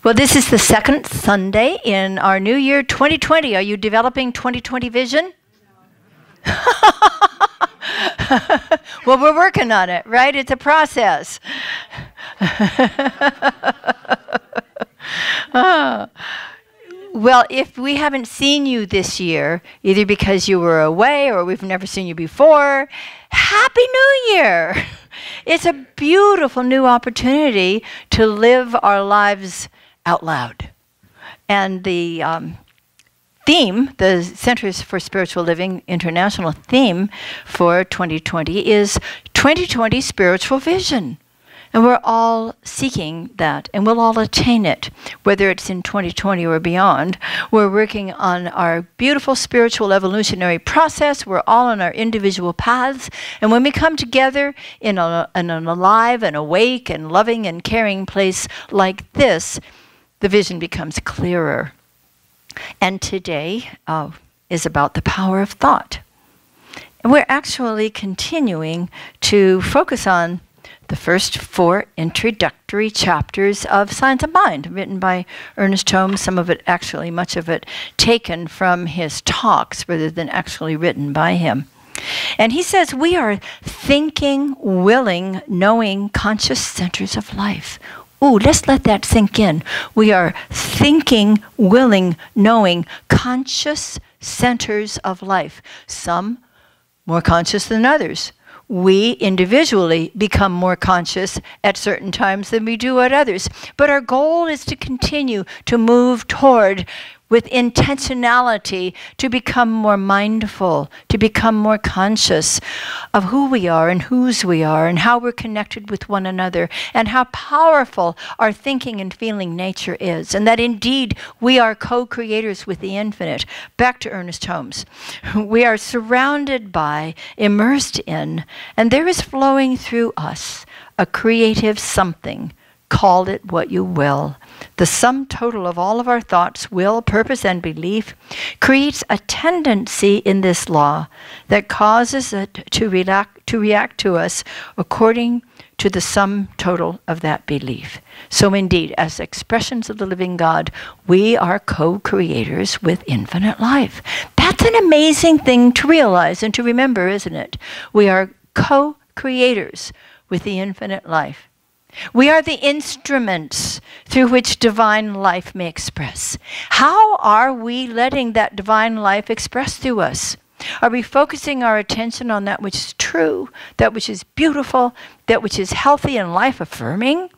Well, this is the second Sunday in our new year 2020. Are you developing 2020 vision? Well, we're working on it, right? It's a process. Well, if we haven't seen you this year, either because you were away or we've never seen you before, Happy New Year! It's a beautiful new opportunity to live our lives out loud. And the theme, the Centers for Spiritual Living International theme for 2020 is 2020 Spiritual Vision. And we're all seeking that, and we'll all attain it, whether it's in 2020 or beyond. We're working on our beautiful spiritual evolutionary process. We're all on our individual paths. And when we come together in an alive and awake and loving and caring place like this, the vision becomes clearer. And today is about the power of thought. And we're actually continuing to focus on the first 4 introductory chapters of Science of Mind, written by Ernest Holmes, some of it actually, much of it taken from his talks rather than actually written by him. And he says we are thinking, willing, knowing, conscious centers of life. Ooh, let's let that sink in. We are thinking, willing, knowing, conscious centers of life. Some more conscious than others. We individually become more conscious at certain times than we do at others. But our goal is to continue to move toward, with intentionality, to become more mindful, to become more conscious of who we are and whose we are and how we're connected with one another and how powerful our thinking and feeling nature is, and that indeed we are co-creators with the infinite. Back to Ernest Holmes. We are surrounded by, immersed in, and there is flowing through us a creative something. Call it what you will. The sum total of all of our thoughts, will, purpose, and belief creates a tendency in this law that causes it to react to us according to the sum total of that belief. So indeed, as expressions of the living God, we are co-creators with infinite life. That's an amazing thing to realize and to remember, isn't it? We are co-creators with the infinite life. We are the instruments through which divine life may express. How are we letting that divine life express through us? Are we focusing our attention on that which is true, that which is beautiful, that which is healthy and life-affirming?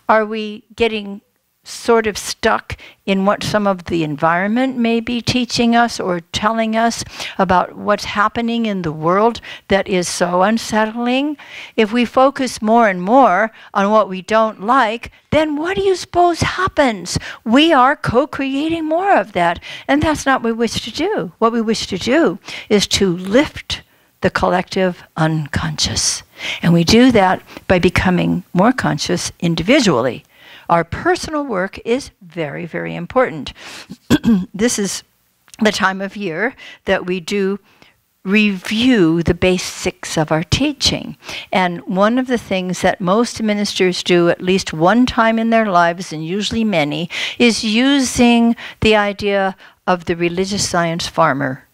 Are we getting sort of stuck in what some of the environment may be teaching us or telling us about what's happening in the world that is so unsettling? If we focus more and more on what we don't like, then what do you suppose happens? We are co-creating more of that, and that's not what we wish to do. What we wish to do is to lift the collective unconscious. And we do that by becoming more conscious individually. Our personal work is very, very important. This is the time of year that we do review the basics of our teaching. And one of the things that most ministers do at least one time in their lives, and usually many, is using the idea of the religious science farmer.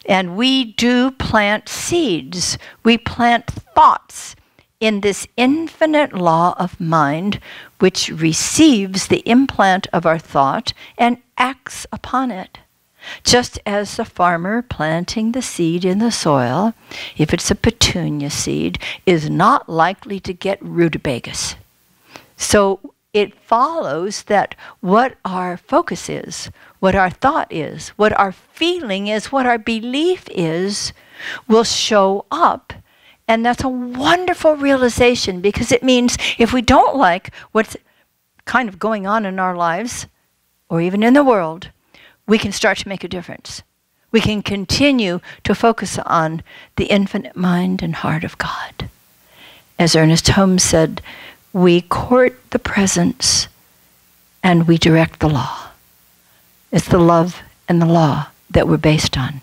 And we do plant seeds. We plant thoughts in this infinite law of mind, which receives the implant of our thought and acts upon it. Just as the farmer planting the seed in the soil, if it's a petunia seed, is not likely to get rutabagas. So it follows that what our focus is, what our thought is, what our feeling is, what our belief is, will show up. And that's a wonderful realization, because it means if we don't like what's kind of going on in our lives, or even in the world, we can start to make a difference. We can continue to focus on the infinite mind and heart of God. As Ernest Holmes said, we court the presence and we direct the law. It's the love and the law that we're based on.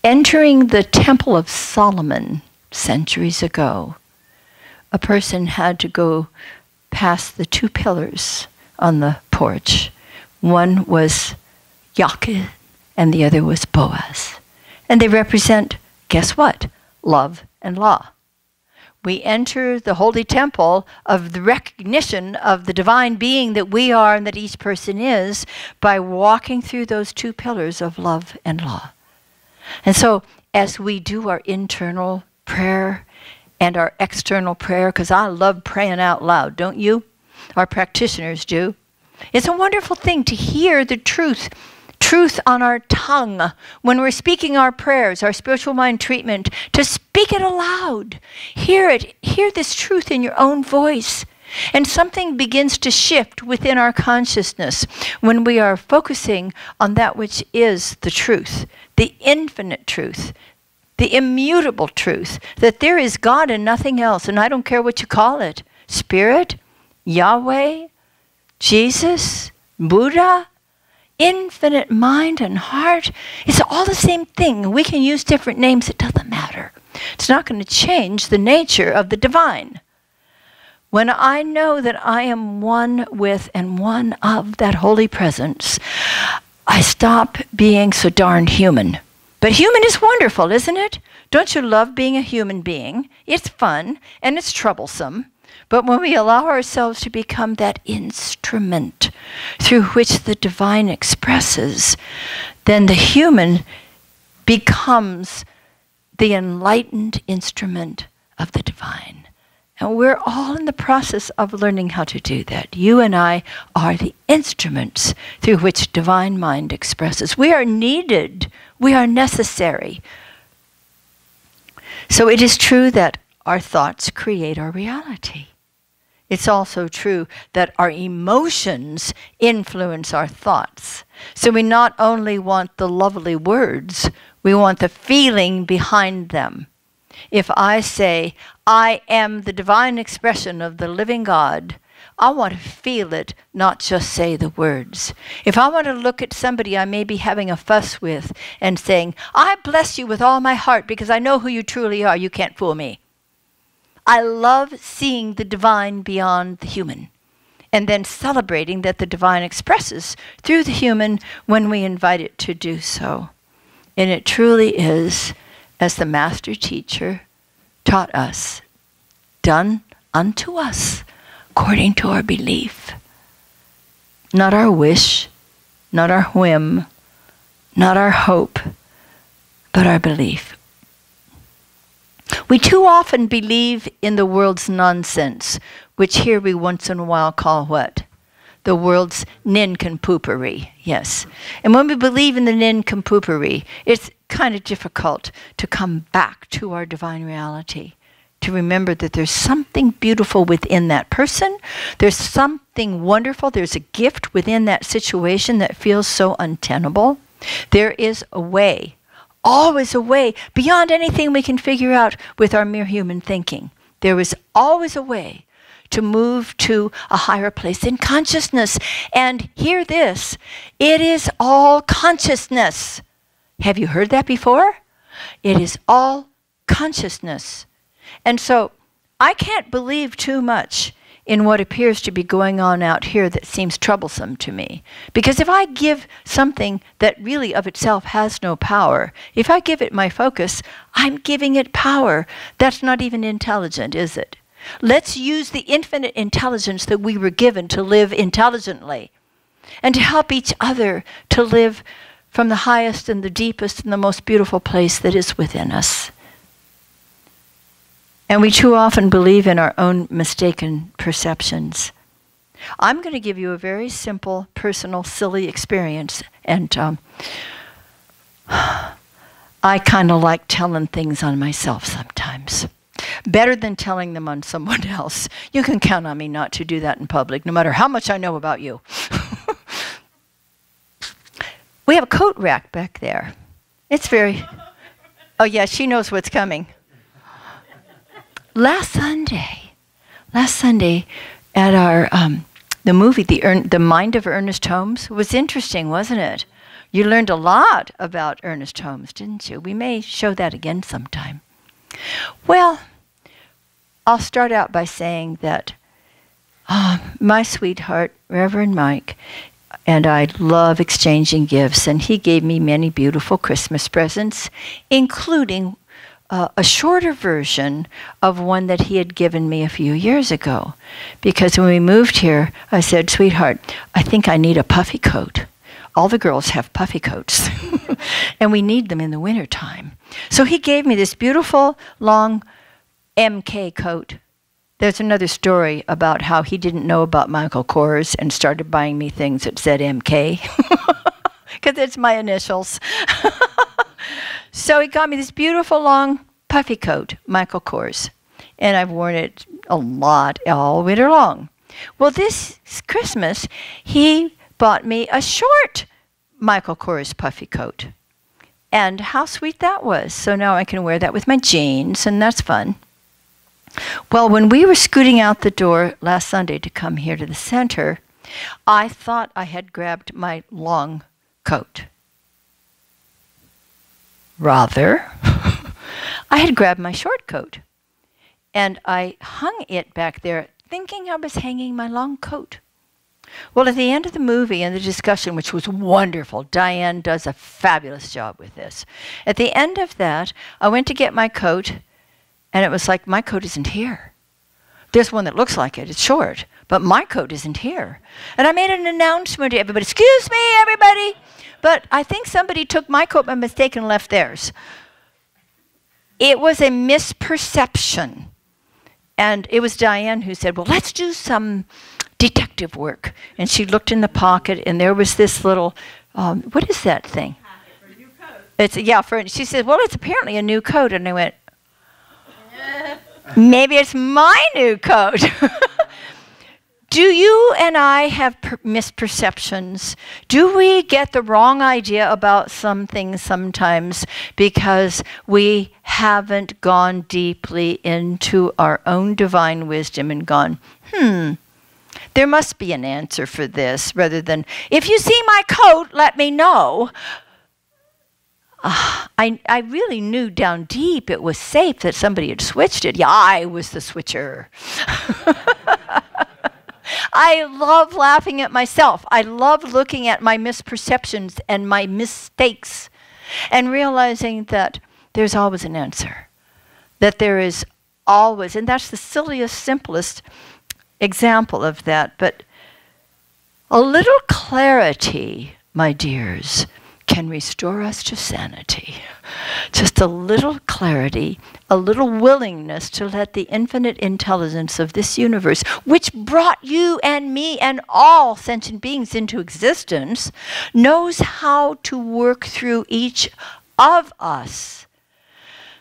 Entering the Temple of Solomon centuries ago, a person had to go past the 2 pillars on the porch. One was Jachin and the other was Boaz. And they represent, guess what? Love and law. We enter the holy temple of the recognition of the divine being that we are and that each person is by walking through those 2 pillars of love and law. And so as we do our internal prayer and our external prayer, because I love praying out loud, don't you? Our practitioners do. It's a wonderful thing to hear the truth on our tongue when we're speaking our prayers, our spiritual mind treatment, to speak it aloud. Hear it. Hear this truth in your own voice. And something begins to shift within our consciousness when we are focusing on that which is the truth, the infinite truth, the immutable truth, that there is God and nothing else, and I don't care what you call it. Spirit, Yahweh, Jesus, Buddha, infinite mind and heart. It's all the same thing. We can use different names. It doesn't matter. It's not going to change the nature of the divine. When I know that I am one with and one of that holy presence, I stop being so darn human. But human is wonderful, isn't it? Don't you love being a human being? It's fun and it's troublesome. But when we allow ourselves to become that instrument through which the divine expresses, then the human becomes the enlightened instrument of the divine. And we're all in the process of learning how to do that. You and I are the instruments through which divine mind expresses. We are needed. We are necessary. So it is true that our thoughts create our reality. It's also true that our emotions influence our thoughts. So we not only want the lovely words, we want the feeling behind them. If I say, I am the divine expression of the living God, I want to feel it, not just say the words. If I want to look at somebody I may be having a fuss with and saying, I bless you with all my heart because I know who you truly are, you can't fool me. I love seeing the divine beyond the human, and then celebrating that the divine expresses through the human when we invite it to do so. And it truly is, as the master teacher taught us, done unto us according to our belief. Not our wish, not our whim, not our hope, but our belief. We too often believe in the world's nonsense, which here we once in a while call what? The world's nincompoopery, yes. And when we believe in the nincompoopery, it's kind of difficult to come back to our divine reality, to remember that there's something beautiful within that person, there's something wonderful, there's a gift within that situation that feels so untenable. There is a way. Always a way beyond anything we can figure out with our mere human thinking. There is always a way to move to a higher place in consciousness. And hear this, it is all consciousness. Have you heard that before? It is all consciousness. And so I can't believe too much in what appears to be going on out here that seems troublesome to me. Because if I give something that really of itself has no power, if I give it my focus, I'm giving it power. That's not even intelligent, is it? Let's use the infinite intelligence that we were given to live intelligently and to help each other to live from the highest and the deepest and the most beautiful place that is within us. And we too often believe in our own mistaken perceptions. I'm going to give you a very simple, personal, silly experience. And I kind of like telling things on myself sometimes. Better than telling them on someone else. You can count on me not to do that in public, no matter how much I know about you. We have a coat rack back there. It's very... Oh yeah, she knows what's coming. Last Sunday at our the movie, The Mind of Ernest Holmes, was interesting, wasn't it? You learned a lot about Ernest Holmes, didn't you? We may show that again sometime. Well, I'll start out by saying that my sweetheart, Reverend Mike, and I love exchanging gifts, and he gave me many beautiful Christmas presents, including a shorter version of one that he had given me a few years ago. Because when we moved here, I said, sweetheart, I think I need a puffy coat. All the girls have puffy coats, and we need them in the wintertime. So he gave me this beautiful, long MK coat. There's another story about how he didn't know about Michael Kors and started buying me things that said MK, because it's my initials. So he got me this beautiful, long, puffy coat, Michael Kors, and I've worn it a lot all winter long. Well, this Christmas, he bought me a short Michael Kors puffy coat. And how sweet that was. So now I can wear that with my jeans, and that's fun. Well, when we were scooting out the door last Sunday to come here to the center, I thought I had grabbed my long coat. Rather, I had grabbed my short coat. And I hung it back there thinking I was hanging my long coat. Well, at the end of the movie and the discussion, which was wonderful, Diane does a fabulous job with this. At the end of that, I went to get my coat, and it was like, my coat isn't here. There's one that looks like it. It's short, but my coat isn't here. And I made an announcement to everybody, excuse me, everybody, but I think somebody took my coat by mistake and left theirs. It was a misperception. And it was Diane who said, well, let's do some detective work. And she looked in the pocket, and there was this little, what is that thing? For a new coat. It's, yeah, she said, well, it's apparently a new coat. And I went, maybe it's my new coat. Do you and I have misperceptions? Do we get the wrong idea about some things sometimes because we haven't gone deeply into our own divine wisdom and gone, there must be an answer for this, rather than, if you see my coat, let me know. I really knew down deep it was safe that somebody had switched it. Yeah, I was the switcher. I love laughing at myself. I love looking at my misperceptions and my mistakes and realizing that there's always an answer. That there is always, and that's the silliest, simplest example of that. But a little clarity, my dears, can restore us to sanity. Just a little clarity, a little willingness to let the infinite intelligence of this universe, which brought you and me and all sentient beings into existence, knows how to work through each of us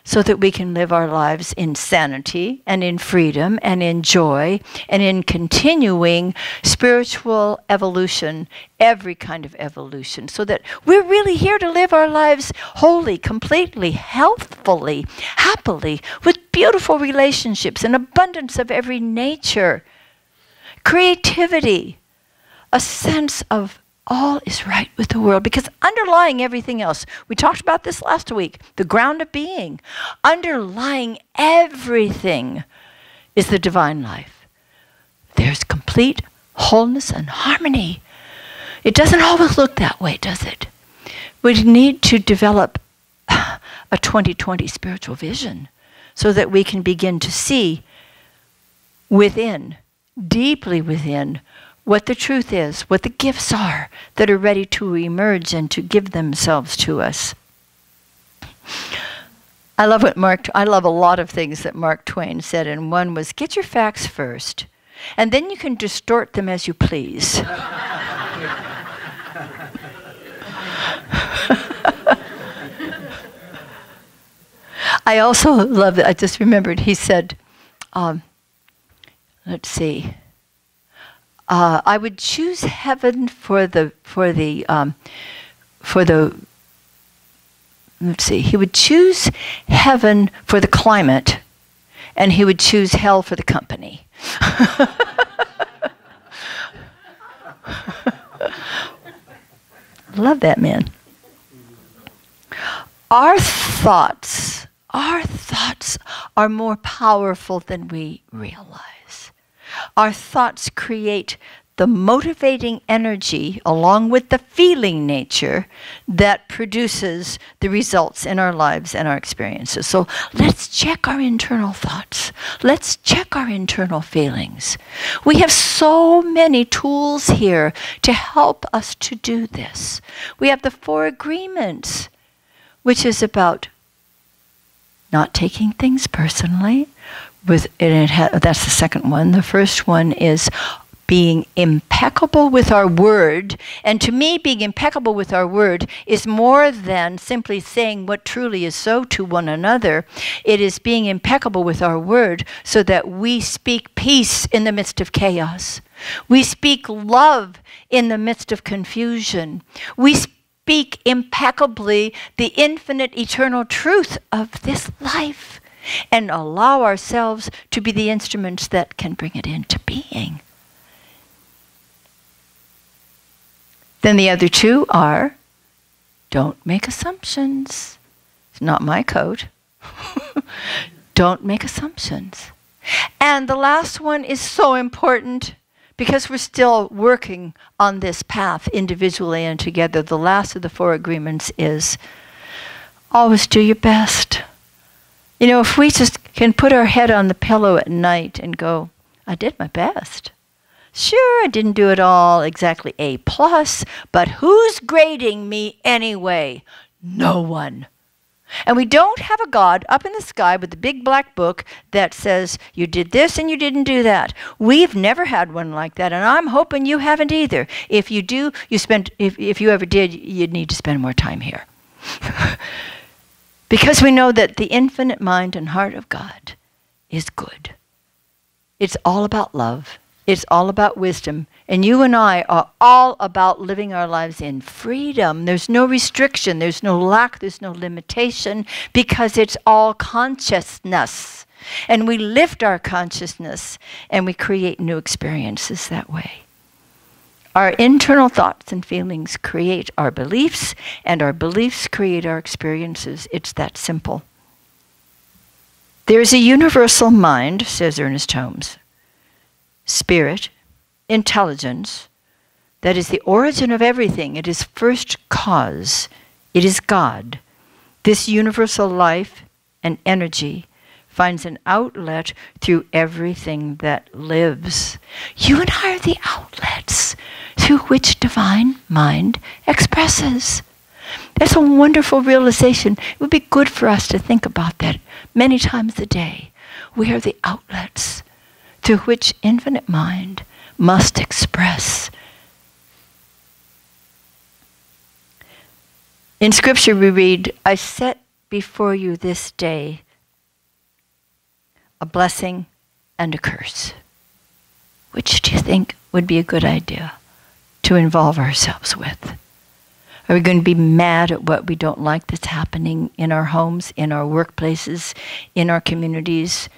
so that we can live our lives in sanity and in freedom and in joy and in continuing spiritual evolution, every kind of evolution, so that we're really here to live our lives wholly, completely, healthfully, happily, with beautiful relationships, an abundance of every nature, creativity, a sense of all is right with the world, because underlying everything else, we talked about this last week, the ground of being, underlying everything is the divine life. There's complete wholeness and harmony. It doesn't always look that way, does it? We need to develop a 2020 spiritual vision so that we can begin to see within, deeply within, what the truth is, what the gifts are that are ready to emerge and to give themselves to us. I love a lot of things that Mark Twain said, and one was, get your facts first, and then you can distort them as you please. I also love it. I just remembered he said, let's see, I would choose heaven let's see, he would choose heaven for the climate, and he would choose hell for the company. Love that man. Our thoughts Our thoughts are more powerful than we realize. Our thoughts create the motivating energy along with the feeling nature that produces the results in our lives and our experiences. So let's check our internal thoughts. Let's check our internal feelings. We have so many tools here to help us to do this. We have the 4 agreements, which is about not taking things personally. That's the second one. The first one is being impeccable with our word. And to me, being impeccable with our word is more than simply saying what truly is so to one another. It is being impeccable with our word so that we speak peace in the midst of chaos. We speak love in the midst of confusion. We speak impeccably the infinite eternal truth of this life and allow ourselves to be the instruments that can bring it into being. Then the other 2 are, don't make assumptions. It's not my code. Don't make assumptions. And the last one is so important because we're still working on this path individually and together. The last of the 4 agreements is always do your best. You know, if we just can put our head on the pillow at night and go, I did my best. Sure, I didn't do it all exactly A+, but who's grading me anyway? No one. And we don't have a God up in the sky with a big black book that says, you did this and you didn't do that. We've never had one like that, and I'm hoping you haven't either. If you do, if you ever did, you'd need to spend more time here. Because we know that the infinite mind and heart of God is good. It's all about love. It's all about wisdom. And you and I are all about living our lives in freedom. There's no restriction. There's no lack. There's no limitation because it's all consciousness. And we lift our consciousness and we create new experiences that way. Our internal thoughts and feelings create our beliefs, and our beliefs create our experiences. It's that simple. There's a universal mind, says Ernest Holmes, spirit, intelligence, that is the origin of everything. It is first cause. It is God. This universal life and energy finds an outlet through everything that lives. You and I are the outlets through which divine mind expresses. That's a wonderful realization. It would be good for us to think about that many times a day. We are the outlets through which infinite mind must express. In Scripture we read, I set before you this day a blessing and a curse. Which do you think would be a good idea to involve ourselves with? Are we going to be mad at what we don't like that's happening in our homes, in our workplaces, in our communities,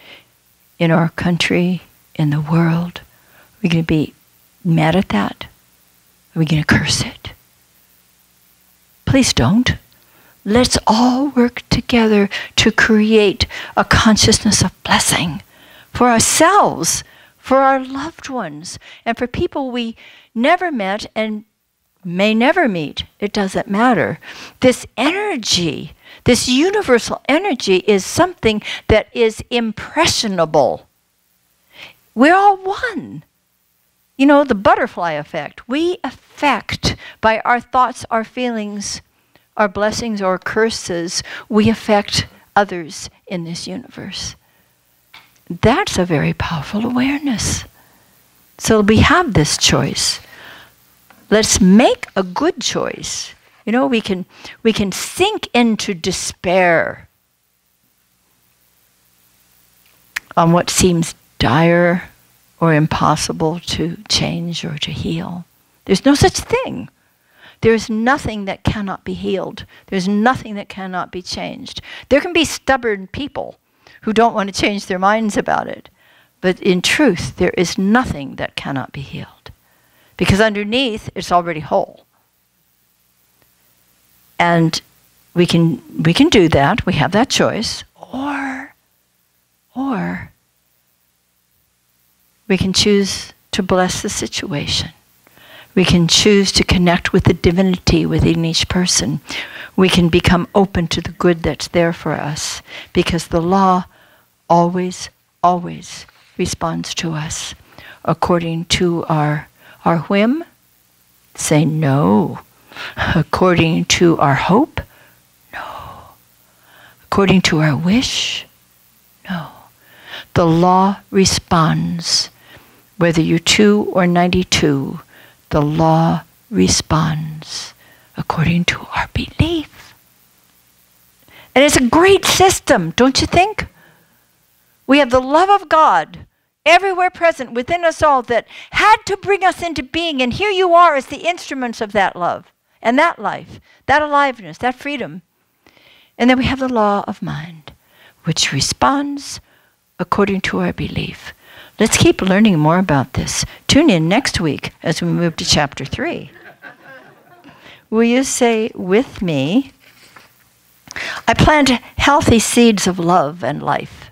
in our country, in the world? Are we going to be mad at that? Are we going to curse it? Please don't. Let's all work together to create a consciousness of blessing for ourselves, for our loved ones, and for people we never met and may never meet. It doesn't matter. This energy, this universal energy, is something that is impressionable. We're all one. You know, the butterfly effect. We affect, by our thoughts, our feelings, our blessings or curses, we affect others in this universe. That's a very powerful awareness. So we have this choice. Let's make a good choice. You know, we can sink into despair on what seems dire or impossible to change or to heal. There's no such thing. There's nothing that cannot be healed. There's nothing that cannot be changed. There can be stubborn people who don't want to change their minds about it. But in truth, there is nothing that cannot be healed. Because underneath, it's already whole. And we can do that. We have that choice. Or we can choose to bless the situation. We can choose to connect with the divinity within each person. We can become open to the good that's there for us, because the law always, always responds to us according to our whim. Say no. According to our hope? No. According to our wish? No. The law responds. Whether you're 2 or 92, the law responds according to our belief. And it's a great system, don't you think? We have the love of God everywhere present within us all that had to bring us into being. And here you are as the instruments of that love and that life, that aliveness, that freedom. And then we have the law of mind, which responds according to our belief. Let's keep learning more about this. Tune in next week as we move to chapter 3. Will you say with me, I plant healthy seeds of love and life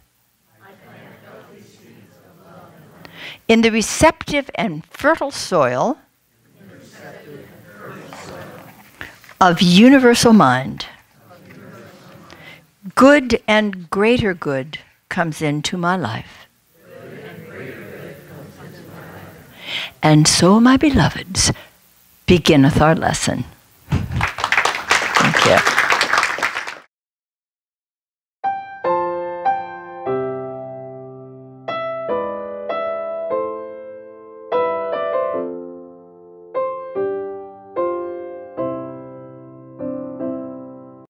in the receptive and fertile soil of universal mind. Good and greater good comes into my life. And so, my beloveds, beginneth our lesson. Thank you.